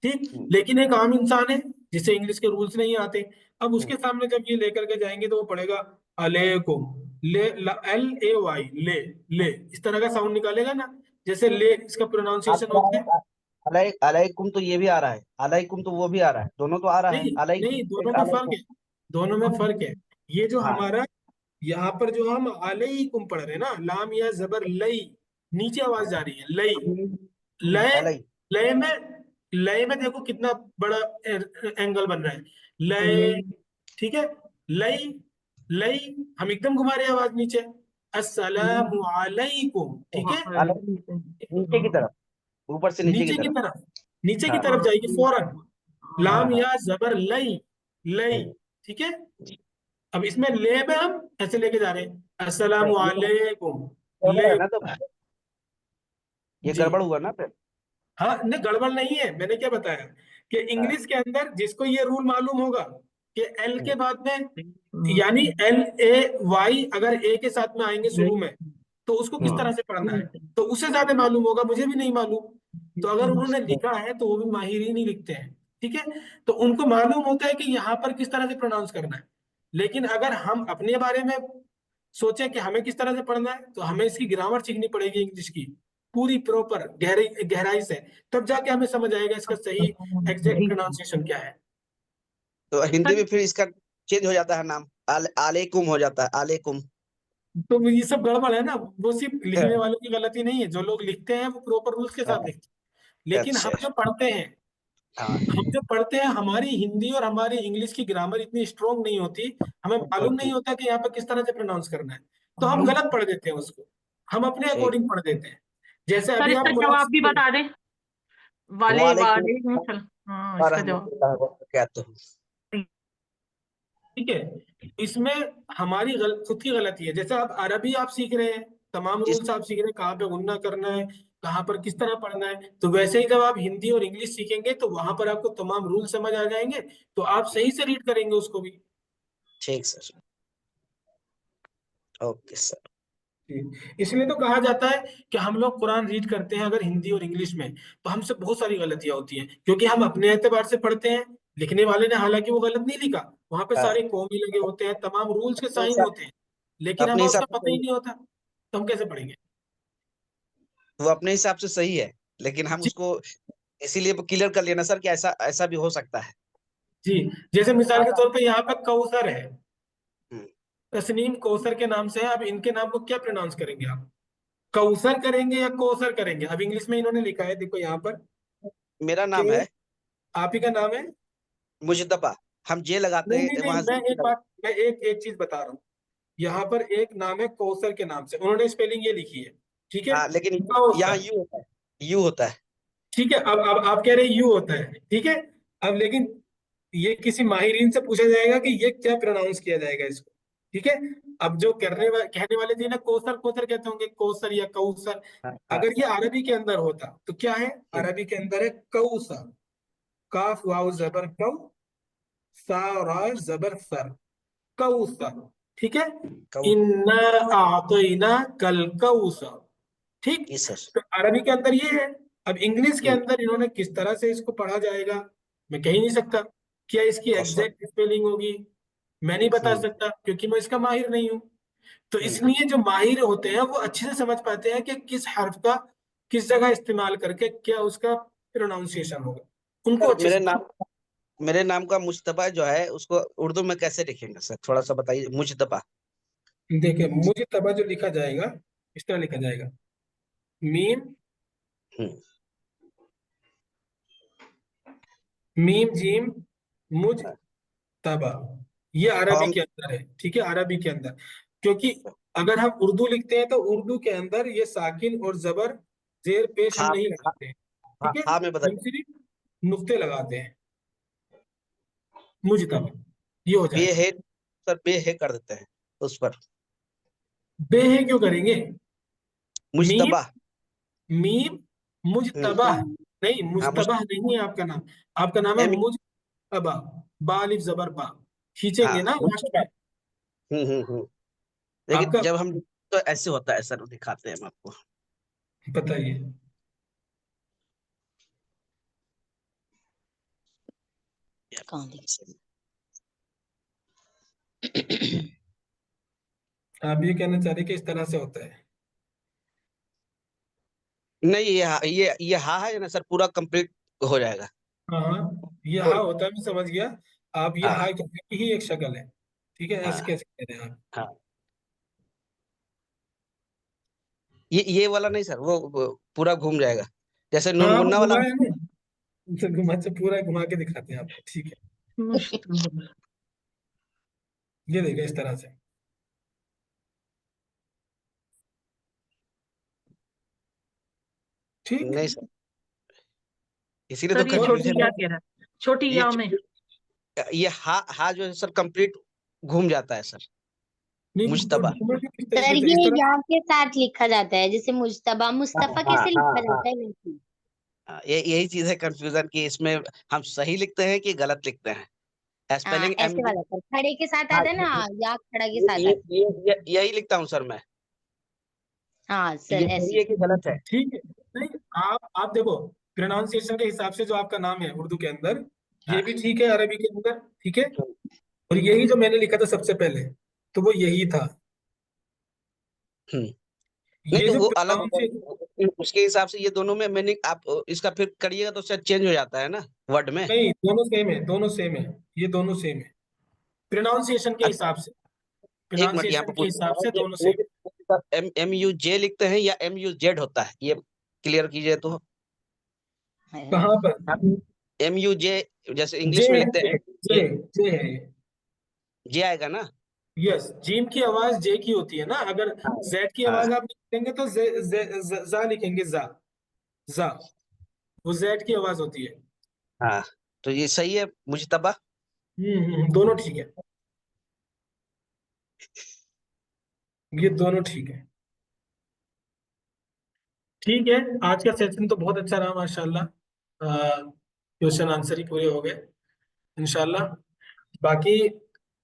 ठीक। लेकिन एक आम इंसान है जिसे इंग्लिश के रूल्स नहीं आते, अब उसके सामने जब ये लेकर के जाएंगे तो वो पढ़ेगा अलेकुम, ले, LAY, ले, इस तरह का साउंड निकालेगा ना, जैसे ले इसका प्रोनाउंसिएशन होता है। अलैकुम तो ये भी आ रहा है, अलैकुम तो वो भी आ रहा है, दोनों तो आ रहा है। नहीं नहीं, अलैकुम दोनों एक में फर्क अलैकुम। है, दोनों में फर्क है। ये जो हाँ। हमारा यहाँ पर जो हम अलैकुम पढ़ रहे हैं ना, लाम या जबर लई, नीचे आवाज जा रही है, लई, लय, अलै। लय में, लय में देखो कितना बड़ा एंगल बन रहा है, लय, ठीक है, लई, लई, हम एकदम घुमा रहे हैं आवाज नीचे, अस्सलामु अलैकुम, ठीक है, अलै नीचे की तरफ, ऊपर से नीचे की नीचे की तरफ। तरफ, नीचे की हाँ। तरफ जाएगी फौरन, हाँ लाम हाँ। या जबर लई, लई, ठीक है। अब इसमें ले में हम ऐसे लेके जा रहे हैं, अस्सलामु नहीं, ये तो अलैकुम, गड़बड़ ले, है ना, तो ये जी गड़बड़ हुआ ना फिर। हाँ, नहीं गड़बड़ नहीं है, मैंने क्या बताया कि हाँ। इंग्लिश के अंदर जिसको ये रूल मालूम होगा कि एल के हम्म, बाद में, यानी LAY अगर ए के साथ में आएंगे शुरू में, तो उसको किस तरह से पढ़ना है, तो उसे ज्यादा मालूम होगा, मुझे भी नहीं मालूम। तो अगर उन्होंने लिखा है तो वो भी माहिर ही नहीं लिखते हैं, ठीक है, तो उनको मालूम होता है कि यहाँ पर किस तरह से प्रोनाउंस करना है। लेकिन अगर हम अपने बारे में सोचें कि हमें किस तरह से पढ़ना है, तो हमें इसकी ग्रामर सीखनी पड़ेगी इंग्लिश की, पूरी प्रॉपर गहराई से, तब जाके हमें समझ आएगा इसका सही एग्जैक्ट प्रोनाउंसिएशन क्या है। तो हिंदी में फिर इसका चेंज हो जाता है नाम, आलेकुम हो जाता है, आलेकुम। तो ये सब गड़बड़ है ना, वो सिर्फ लिखने वालों की गलती नहीं है, जो लोग लिखते हैं वो प्रॉपर रूल्स के साथ हाँ, लिखते हैं, लेकिन अच्छा। हाँ। हम जो पढ़ते हैं हमारी हिंदी और हमारी इंग्लिश की ग्रामर इतनी स्ट्रोंग नहीं होती, हमें मालूम नहीं होता कि यहाँ पर किस तरह से प्रोनाउंस करना है, तो हम गलत पढ़ देते हैं उसको, हम अपने ठीक। अकॉर्डिंग पढ़ देते हैं। जैसे सर अभी इसका आप कुरान जवाब भी सीख रहे बता हैं, दे, वाले वालेकुम वाले हाँ और इसका जवाब। रहमतुल्लाहि व बरकातुहू। ठीक है, इसमें हमारी खुद की गलती है। जैसे आप अरबी आप सीख रहे हैं, तमाम जिस रूल्स आप सीख रहे हैं, कहाँ पे गुन्ना करना है, कहाँ पर किस तरह पढ़ना है, तो वैसे ही जब आप हिंदी और इंग्लिश सीखेंगे तो वहां पर आपको तमाम रूल समझ आ जाएंगे, तो आप सही से रीड करेंगे उसको भी। ठीक सर, ओके सर। इसलिए तो कहा जाता है कि हम लोग कुरान रीड करते हैं अगर हिंदी और इंग्लिश में, तो हमसे बहुत सारी गलतियां होती हैं, क्योंकि हम अपने एतबार से पढ़ते हैं, लिखने वाले ने हालांकि वो गलत नहीं लिखा, वहां पे हाँ, सारे कौमी लगे होते हैं, तमाम रूल्स के अपने साइन हिसाब होते हैं, लेकिन अपने हमें हिसाब उसका से पता ही सही, नहीं होता, तो हम कैसे पढ़ेंगे। वो अपने हिसाब से सही है, लेकिन हम जी उसको इसीलिए क्लियर कर लेना सर कि ऐसा ऐसा भी हो सकता है। जी, जैसे मिसाल के तौर पे यहाँ पर कौसर है, हम्म, तस्नीम कौसर के नाम से है। अब इनके नाम को क्या प्रोनाउंस करेंगे आप? कौसर करेंगे या कौसर करेंगे? अब इंग्लिश में इन्होंने लिखा है, देखो यहाँ पर मेरा नाम कि है आप ही का नाम है। मुजतबा, हम जे लगाते नहीं हैं नहीं नहीं, वहां मैं एक बात, मैं एक चीज बता रहा हूँ। यहाँ पर एक नाम है कौसर के नाम से, उन्होंने स्पेलिंग ये लिखी है, ठीक है, हाँ, लेकिन यहाँ कौसर। यू होता है, यू होता है। ठीक है, अब आप कह रहे हैं यू होता है, ठीक है। अब लेकिन ये किसी माहिरीन से पूछा जाएगा कि ये क्या प्रोनाउंस किया जाएगा इसको, ठीक है। अब जो कहने वाले थे ना, कोसर कोसर कहते होंगे, कोसर या कौसर। हाँ, हाँ, अगर ये अरबी के अंदर होता तो क्या है? अरबी के अंदर है कौसर, काफ वाव जबर कौ, सा रा जबर सर, कौसर, ठीक है। कौ- इन्ना आतैना कल कौसर, ठीक। जी सर। तो अरबी के अंदर ये है। अब इंग्लिश के हम्म, अंदर इन्होंने किस तरह से इसको पढ़ा जाएगा, मैं कह ही नहीं सकता। क्या इसकी कौसर। एग्जैक्ट स्पेलिंग होगी, मैं नहीं बता हम्म, सकता, क्योंकि मैं इसका माहिर नहीं हूँ। तो हम्म। इसलिए जो माहिर होते हैं वो अच्छे से समझ पाते हैं कि किस हर्फ का किस जगह इस्तेमाल करके क्या उसका प्रोनाउंसिएशन होगा, उनको सर अच्छे से। मेरे नाम का मुजतबा जो है उसको उर्दू में कैसे लिखेंगे सर, थोड़ा सा बताइए। मुजतबा। देखिए, मुझे तबा जो लिखा जाएगा, इस तरह लिखा जाएगा, मीम हम्म, मीम जीम मुझ हाँ, तबा, ये अरबी हम के अंदर है, ठीक है, अरबी के अंदर। क्योंकि अगर हम उर्दू लिखते हैं तो उर्दू के अंदर ये साकिन और जबर जेर पेश हम हाँ, नहीं हाँ, लगाते हैं, हाँ, ठीक है। हाँ, मैं हम बताइए। सिर्फ नुक्ते लगाते हैं, मुजतबा, ये हो बे जाएगा। है सर, बे है कर देते हैं उस पर। बे है क्यों करेंगे? मीम मुजतबा। मीम मुजतबा, नहीं हाँ, मुजतबा नहीं है आपका नाम, आपका नाम है एम। मुजतबा, बा अलिफ जबर बा, हाँ, खींचेंगे ना लास्ट में हम्म। लेकिन आपका। जब हम तो ऐसे होता है सर, दिखाते हैं हम आपको। बताइए। कहाँ दी? आप ये कहना चाह रहे कि इस तरह से होता है? नहीं, ये हाँ है ना सर, पूरा कंप्लीट हो जाएगा। हाँ हाँ, ये तो हाँ होता है, मैं समझ गया। आप ये हाँ, हाँ कहने की ही एक शक्ल है, ठीक है, ऐसे हाँ, कैसे कह रहे हैं आप? हाँ। ये वाला नहीं सर, वो पूरा घूम जाएगा, जैसे हाँ वो नूनमुन्ना वाला। घुमा है ना, तो घुमा से पूरा घुमा के दिखाते हैं आपको, ठीक है। ये देखिए इस तरह से, ठीक। नहीं सर, इसीलिए तो सर ये छोटी कंफ्यूजन क्या है। कह रहा है, छोटी ये या में? ये हा जो है सर, कंप्लीट घूम जाता है सर। नहीं तो मुश्तबा। घुमा के किस सर तरीके से, ये इस तरह? या के साथ लिखा जाता है, जैसे मुज्तबा हाँ, मुस्तफा हाँ, कैसे हाँ, लिखा हाँ, जाता है वैसे। हाँ, यही चीज है कंफ्यूजन की, इसमें हम सही लिखते हैं कि गलत लिखते हैं। हाँ स्पेलिंग एम। ऐसे वाला सर, खड़े के साथ हाँ, आता है ना, या खड़ा के साथ ये, आता है। यही लिखता हूँ सर मैं। हाँ सर ये सही ऐसे। है कि गलत है? ठीक है। नहीं, आप देखो, प्रोनाउंसिएशन के हिसाब से जो आपका नाम है उर्दू के अंदर, ये हाँ। भी ठीक है अरबी के अंदर, ठीक है। और यही जो मैंने लिखा था सबसे पहले, तो वो यही था। हम्म। नहीं ये तो जो वो अलग होगा, प्रोनाउंसिएशन, उसके हिसाब से ये दोनों में मैंने आप इसका फिर करिएगा तो शायद चेंज हो जाता है ना वर्ड में। नहीं दोनों सेम है, दोनों सेम है, ये दोनों सेम है प्रोनाउंसिएशन के अच्छा, हिसाब से, एक मिनट यहाँ प्रोनाउंसिएशन पे के पूछ हिसाब रहा हूँ से कि दोनों वो सेम। जो एम यू जे लिखते हैं या एम यू जेड होता है, ये क्लियर कीजिए तो। कहाँ पर? एम यू जे, जैसे जे इंग्लिश में लिखते है, हैं जे जे है ये। जे आएगा ना। यस, जीम की आवाज जे की होती है ना, अगर जेड की हाँ, आवाज आप लिखेंगे तो जा लिखेंगे, जा जा, वो जेड की आवाज होती है। हाँ, तो ये सही है मुजतबा। दोनों ठीक है, ये दोनों ठीक है। ठीक है, आज का सेशन तो बहुत अच्छा रहा माशाल्लाह, क्वेश्चन आंसर ही पूरे हो गए इंशाल्लाह। बाकी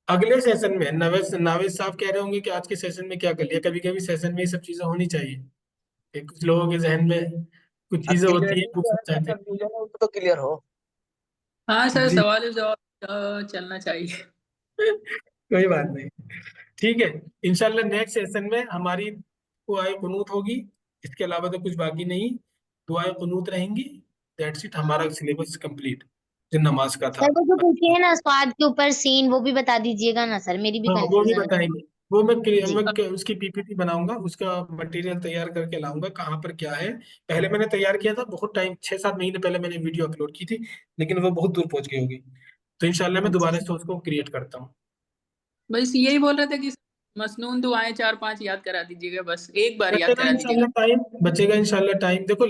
अगले सेशन में नावेद साहब कह रहे होंगे कि आज के सेशन में क्या कर लिया, कभी कभी सेशन में ये सब चीजें होनी चाहिए, कि कुछ लोगों के जहन में कुछ चीजें होती है, क्लियरिटी पूछना जो चाहते कंफ्यूजन है उसको तो क्लियर हो। हाँ हैं सर, जी। सवाल जवाब चलना चाहिए। कोई बात नहीं, ठीक है। इंशाल्लाह नेक्स्ट सेशन में हमारी दुआए कुनूत होगी, इसके अलावा तो कुछ बाकी नहीं, दुआए कुनूत रहेंगी। दैट्स इट, हमारा सिलेबस कंप्लीट। जो नमाज का था। सर वो जो पूछे है ना स्वाद के ऊपर सीन, वो भी बता दीजिएगा ना सर, मेरी भी हाँ वो भी कंफ्यूजन है। बताएंगे। वो जी उसकी पीपीटी बनाऊंगा, उसका मटेरियल तैयार करके लाऊंगा कहाँ पर क्या है। पहले मैंने तैयार किया था बहुत टाइम, 6-7 महीने पहले मैंने वीडियो अपलोड की थी, लेकिन वो बहुत दूर पहुंच गई होगी। तो इंशाल्लाह मैं अच्छा दोबारा से उसको क्रिएट करता हूँ। बस यही बोल रहे थे कि मसनून दुआएं 4-5 याद करा दीजिएगा, बस एक बार याद बचेगा करा दीजिएगा। इंशाल्लाह टाइम, बचेगा इंशाल्लाह टाइम। देखो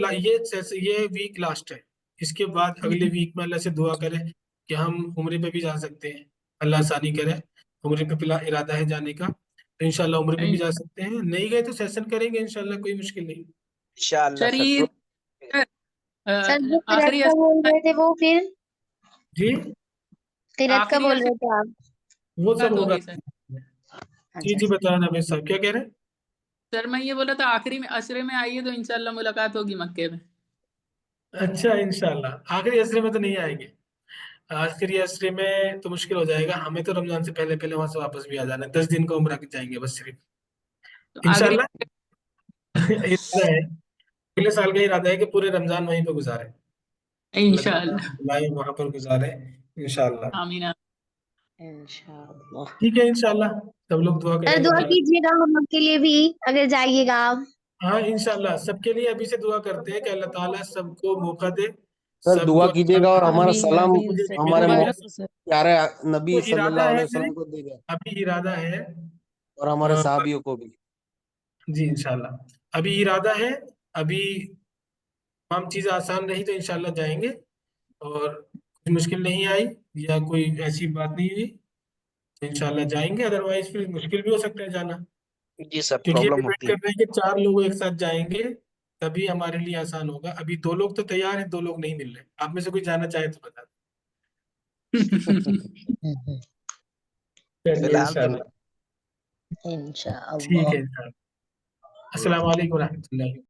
ये वीक लास्ट है, इसके बाद अगले वीक में अल्लाह से दुआ करें कि हम उम्रे पे भी जा सकते हैं, अल्लाह आसानी करे। उम्रे पे फिलहाल इरादा है जाने का, तो इंशाल्लाह उम्रे पे भी जा सकते हैं। नहीं गए तो सेशन करेंगे इंशाल्लाह, कोई मुश्किल नहीं। इंशाअल्लाह सर सर। ये सर जो किरत आखिरी का बोल रहे थे वो फिर जी किरत का आखिरी बोल रहे थे आप? वो सब मुलाकात होगा। होगी सर। जी अच्छा जी बताया ना मेरे साहब, क्या कह रहे हैं? सर मैं ये बोला था आखिरी में असरे में आइए तो इंशाल्लाह मुलाकात होगी मक्के में। अच्छा इंशाल्लाह आखिरी असरे में तो नहीं आएंगे, आखिरी असरे में तो मुश्किल हो जाएगा। हमें तो रमजान से पहले पहले वहां से वापस भी आ जाना है, 10 दिन का उम्र जाएंगे बस सिर्फ। तो आखिरी इंशाल्लाह इरादा है, अगले साल का इरादा है कि पूरे रमजान वहीं पे गुजारे, अल्लाह ताला इंशाल्लाह। बुलाए वहां पर गुजारे इंशाल्लाह। आमीन। इंशाअल्लाह। ठीक है इंशाल्लाह, सब लोग दुआ सर करेंगे दुआ अल्लाह। कीजिएगा हम लोग के लिए भी अगर जाइएगा आप। हाँ इंशाल्लाह सबके लिए अभी से दुआ करते हैं कि अल्लाह ताला सबको मौका दे, सर दुआ सबको कीजिएगा और हमारा आमीन सलाम आमीन मुझे सर हमारे जिम्मेदारी दोबारा दे। सर। प्यारे नबी तो इरादा सल्लल्लाहु है अलैहि मेरे, वसल्लम को देगा अभी इरादा है और हमारे साहबियों को भी। जी इंशाल्लाह अभी इरादा है, अभी तमाम चीज़ें आसान रही तो इंशाल्लाह जाएंगे, और कुछ मुश्किल नहीं आई या कोई ऐसी बात नहीं हुई तो इंशाल्लाह जाएंगे। अदरवाइज फिर मुश्किल भी हो सकता है जाना, जी सर क्योंकि ये प्रॉब्लम डिपेंड होती कर है। रहे हैं कि 4 लोग एक साथ जाएंगे तभी हमारे लिए आसान होगा। अभी 2 लोग तो तैयार हैं, 2 लोग नहीं मिल रहे। आप में से कोई जाना चाहे तो बता हम्म, दें। चलिए फिलहाल तो इंशाल्लाह ठीक इंशाअल्लाह। है इंशाल्लाह। अस्सलाम वालेकुम रहमतुल्लाह।